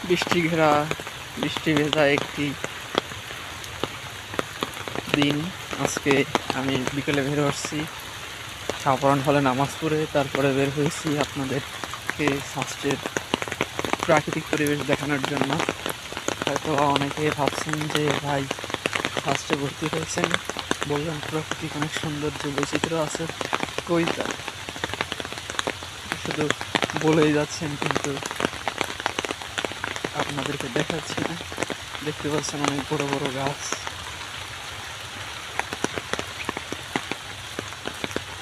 বৃষ্টি ঘেরা, বৃষ্টি ভেজা একটি দিন। আজকে আমি বিকেলে বের হচ্ছি শাহপরান হলে নামাজ পড়ে, তারপরে বের হয়েছি আপনাদেরকে সাস্টের প্রাকৃতিক পরিবেশ দেখানোর জন্য। হয়তো অনেকে ভাবছেন যে ভাই সাস্টে ভর্তি হয়েছেন, বললেন প্রাকৃতিক অনেক সৌন্দর্য বৈচিত্র্য আছে, কই তা শুধু বলেই যাচ্ছেন কিন্তু আপনাদেরকে দেখাচ্ছি না। দেখতে পাচ্ছেন অনেক বড় বড় গাছ,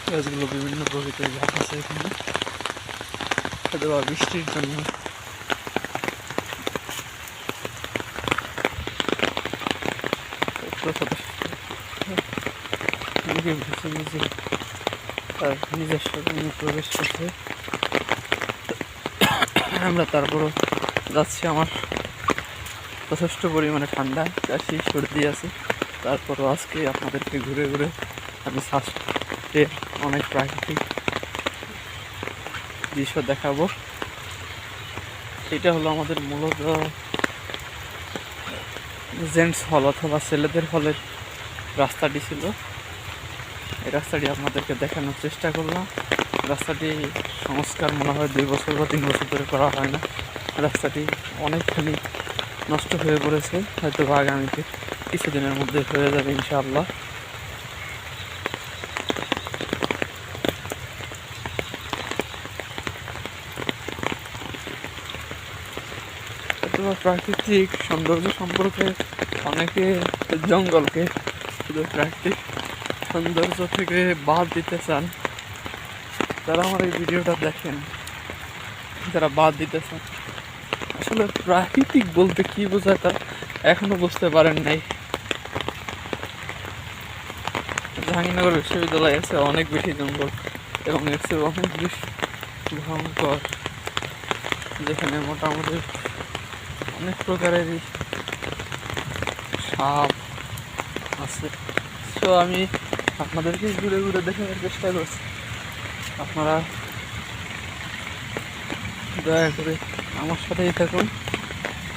গাছগুলো বিভিন্ন প্রকৃতির গাছ আছে এখানে, হয়তো বা বৃষ্টির জন্য তার নিজস্ব প্রবেশ করছে। আমরা তারপরও যাচ্ছি, আমার যথেষ্ট পরিমাণে ঠান্ডা, কাশি সর্দি আছে, তারপরও আজকে আপনাদেরকে ঘুরে ঘুরে আমি সাস্টের অনেক প্রাকৃতিক দৃশ্য দেখাবো। এটা হলো আমাদের মূলত জেন্টস হল অথবা ছেলেদের হলের রাস্তাটি ছিল। এই রাস্তাটি আপনাদেরকে দেখানোর চেষ্টা করলাম। রাস্তাটি সংস্কার মনে হয় 2 বছর বা 3 বছর ধরে করা হয় না। রাস্তাটি অনেকখানি নষ্ট হয়ে পড়েছে, হয়তো আগামীতে কিছুদিনের মধ্যে হয়ে যাবে ইনশাআল্লাহ। প্রাকৃতিক সৌন্দর্য সম্পর্কে অনেকে জঙ্গলকে শুধু প্রাকৃতিক সৌন্দর্য থেকে বাদ দিতে চান। যারা আমার এই ভিডিওটা দেখেন, যারা বাদ দিতে চান, আসলে প্রাকৃতিক বলতে কি বোঝায় তা এখনো বুঝতে পারেন নাই। জাহাঙ্গীরনগর বিশ্ববিদ্যালয় আছে অনেক বেশি জঙ্গল এবং এর চেয়ে অনেক বেশি ভয়ঙ্কর, যেখানে মোটামুটি অনেক প্রকারেরই সাপ আছে। তো আমি আপনাদেরকে ঘুরে ঘুরে দেখানোর চেষ্টা করছি, আপনারা দয়া করে আমার সাথেই থাকুন।